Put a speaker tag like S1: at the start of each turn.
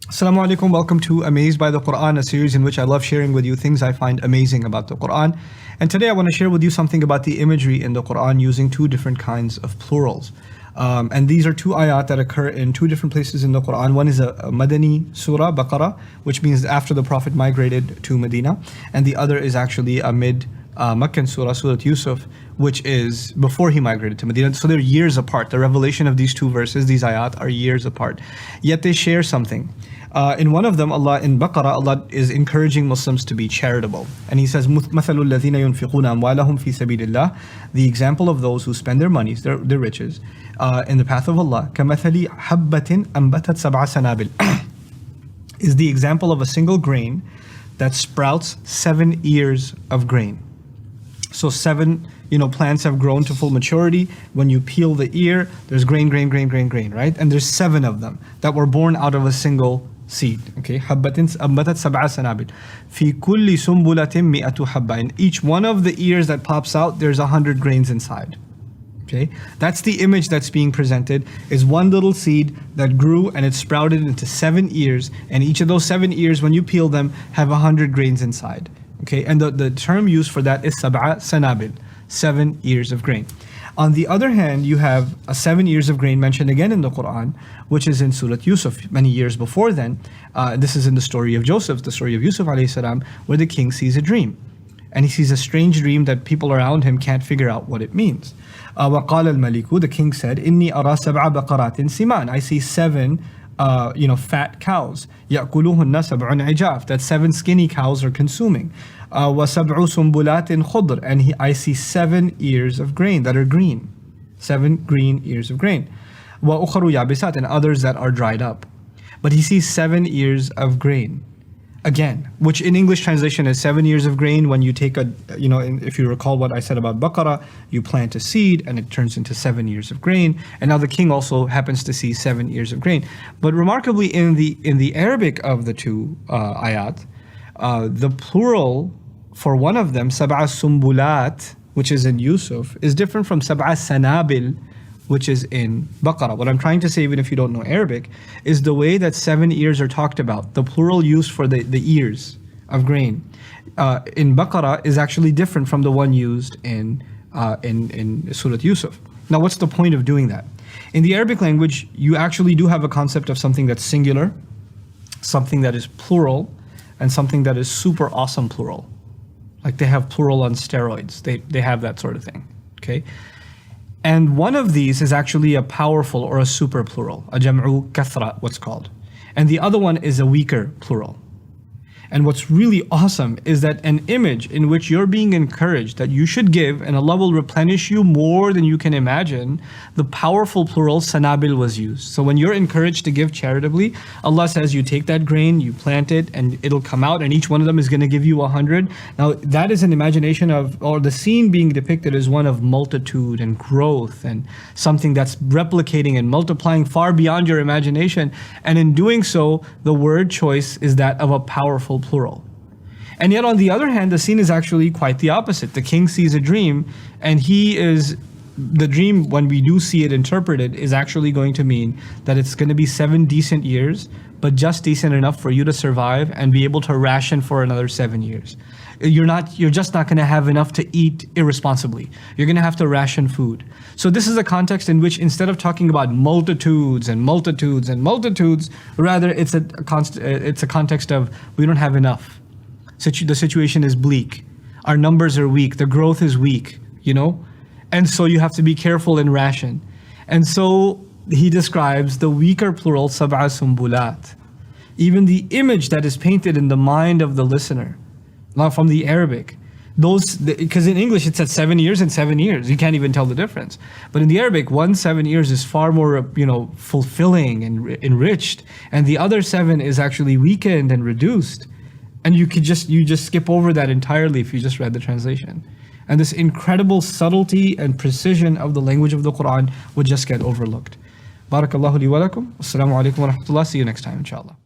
S1: Assalamu alaikum, welcome to Amazed by the Quran, a series in which I love sharing with you things I find amazing about the Quran. And today I want to share with you something about the imagery in the Quran using two different kinds of plurals. And these are two ayat that occur in two different places in the Quran. One is a Madani surah, Bakara, which means after the Prophet migrated to Medina. And the other is actually a mekkan surah, Surah Yusuf, which is before he migrated to Medina. So they're years apart. The revelation of these two verses, these ayat, are years apart. Yet they share something. In one of them, in Baqarah, Allah is encouraging Muslims to be charitable. And He says, مَثَلُ الَّذِينَ يُنْفِقُونَ أَمْوَالَهُم فِي سَبِيلِ اللَّهِ. The example of those who spend their monies, their riches, in the path of Allah, كَمَثَلِ حَبَّةٍ أَنْبَتَتْ سَبْعَ سَنَابِلٍ, is the example of a single grain that sprouts 7 ears of grain. So 7 plants have grown to full maturity. When you peel the ear, there's grain, right? And there's 7 of them that were born out of a single seed. Okay, حبة أنبتت سبع سنابل في كل سنبلة مئة حبة. In each one of the ears that pops out, there's 100 grains inside. Okay, that's the image that's being presented, is one little seed that grew and it sprouted into 7 ears, and each of those 7 ears, when you peel them, have 100 grains inside. Okay, and the term used for that is sab'a sanabil, 7 ears of grain. On the other hand, you have 7 ears of grain mentioned again in the Quran, which is in Surah Yusuf many years before then. This is in the story of Joseph, the story of Yusuf alayhi salam, where the king sees a dream. And he sees a strange dream that people around him can't figure out what it means. وَقَالَ الْمَلِكُ, the king said, إِنِّي أَرَى سَبْعَ بَقَرَاتٍ سِمَانٍ, I see 7 fat cows. يَأْكُلُهُنَّ سَبْعٌ عِجَافٍ, that 7 skinny cows are consuming. وَسَبْعُ سُنْبُلَاتٍ خُضْرٍ, and I see 7 ears of grain that are green. 7 green ears of grain. وَأُخَرُ يَابِسَاتٍ, and others that are dried up. But he sees 7 ears of grain. Again, which in English translation is 7 ears of grain. When you take if you recall what I said about Baqarah, you plant a seed and it turns into 7 ears of grain. And now the king also happens to see 7 ears of grain. But remarkably, in the Arabic of the two ayat, the plural for one of them, sab'a sumbulat, which is in Yusuf, is different from sab'a sanabil, which is in Baqarah. What I'm trying to say, even if you don't know Arabic, is the way that 7 ears are talked about, the plural used for the ears of grain in Baqarah is actually different from the one used in Surah Yusuf. Now, what's the point of doing that? In the Arabic language, you actually do have a concept of something that's singular, something that is plural, and something that is super awesome plural. Like they have plural on steroids. They have that sort of thing. Okay? And one of these is actually a powerful or a super plural, a jam'u kathra, what's called. And the other one is a weaker plural. And what's really awesome is that an image in which you're being encouraged that you should give and Allah will replenish you more than you can imagine, the powerful plural sanabil was used. So when you're encouraged to give charitably, Allah says you take that grain, you plant it, and it'll come out, and each one of them is going to give you 100. Now that is an imagination of, or the scene being depicted is one of multitude and growth and something that's replicating and multiplying far beyond your imagination. And in doing so, the word choice is that of a powerful plural. And yet on the other hand, the scene is actually quite the opposite. The king sees a dream, and the dream, when we do see it interpreted, is actually going to mean that it's going to be 7 decent years, but just decent enough for you to survive and be able to ration for another 7 years. You're just not going to have enough to eat irresponsibly. You're going to have to ration food. So this is a context in which, instead of talking about multitudes and multitudes and multitudes, rather it's a context of we don't have enough. The situation is bleak. Our numbers are weak. The growth is weak, And so you have to be careful and ration. And so he describes the weaker plural, sab'a sumbulat. Even the image that is painted in the mind of the listener, not from the Arabic, because in English it says 7 years and 7 years. You can't even tell the difference. But in the Arabic, 7 years is far more, fulfilling and enriched, and the other 7 is actually weakened and reduced. And you just skip over that entirely if you just read the translation. And this incredible subtlety and precision of the language of the Quran would just get overlooked. Barakallahu li wa lakum. Assalamu alaikum wa rahmatullah. See you next time, inshallah.